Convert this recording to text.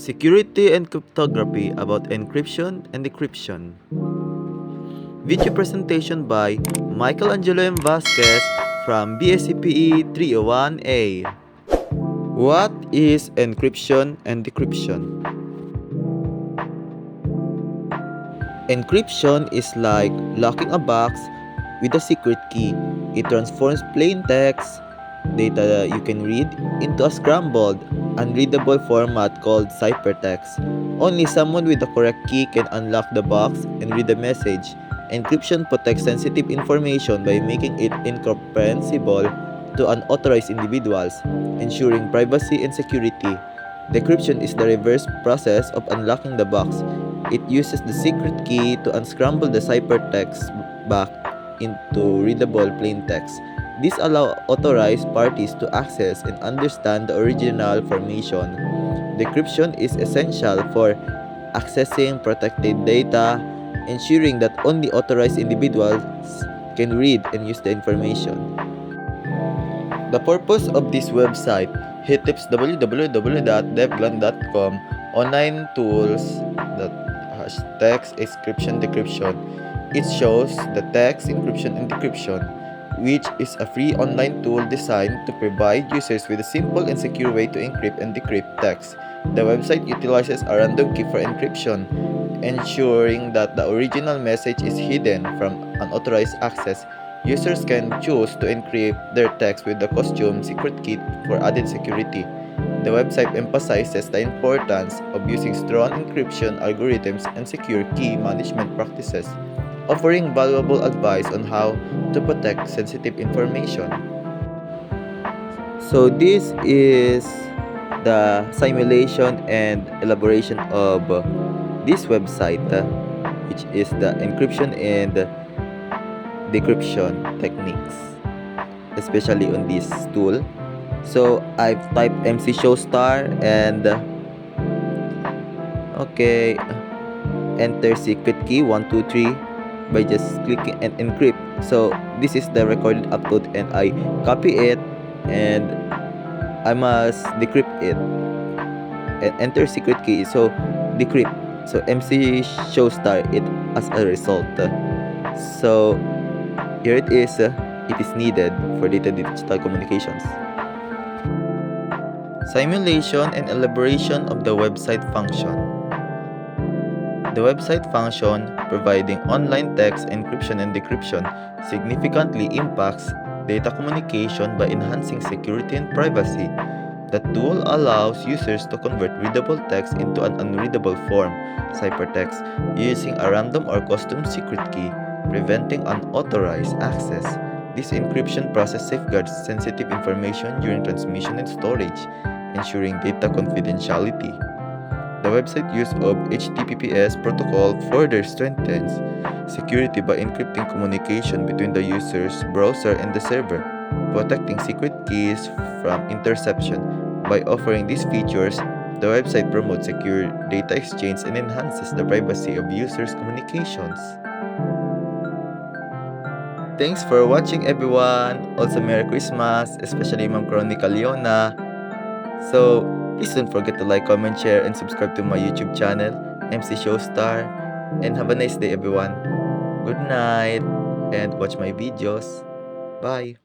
Security and Cryptography about Encryption and Decryption. Video presentation by Michelangelo M. Vasquez from BSCPE 301A. What is encryption and decryption? Encryption is like locking a box with a secret key. It transforms plain text, data you can read, into a scrambled, unreadable format called ciphertext. Only someone with the correct key can unlock the box and read the message. Encryption protects sensitive information by making it incomprehensible to unauthorized individuals, ensuring privacy and security. Decryption is the reverse process of unlocking the box. It uses the secret key to unscramble the ciphertext back into readable plain text. This allows authorized parties to access and understand the original information. Decryption is essential for accessing protected data, ensuring that only authorized individuals can read and use the information. The purpose of this website hits www.devglan.com online tools that has text encryption decryption. It shows the text encryption and decryption, which is a free online tool designed to provide users with a simple and secure way to encrypt and decrypt text. The website utilizes a random key for encryption, ensuring that the original message is hidden from unauthorized access. Users can choose to encrypt their text with the custom secret key for added security. The website emphasizes the importance of using strong encryption algorithms and secure key management practices, offering valuable advice on how to protect sensitive information. So this is the simulation and elaboration of this website, which is the encryption and decryption techniques, especially on this tool. So I've typed MC Showstar and okay, enter secret key 123 by just clicking and encrypt. So this is the recorded upload and I copy it and I must decrypt it and enter secret key, so decrypt. So MC Showstar it as a result. So here it is needed for data digital communications. Simulation and elaboration of the website function. The website function, providing online text encryption and decryption, significantly impacts data communication by enhancing security and privacy. The tool allows users to convert readable text into an unreadable form, ciphertext, using a random or custom secret key, preventing unauthorized access. This encryption process safeguards sensitive information during transmission and storage, ensuring data confidentiality. The website use of HTTPS protocol further strengthens security by encrypting communication between the user's browser and the server, protecting secret keys from interception. By offering these features, the website promotes secure data exchange and enhances the privacy of users' communications. Thanks for watching, everyone. Also, Merry Christmas, especially Ma'am Chronica Leona. So, please don't forget to like, comment, share, and subscribe to my YouTube channel, MC Showstar. And have a nice day, everyone. Good night, and watch my videos. Bye.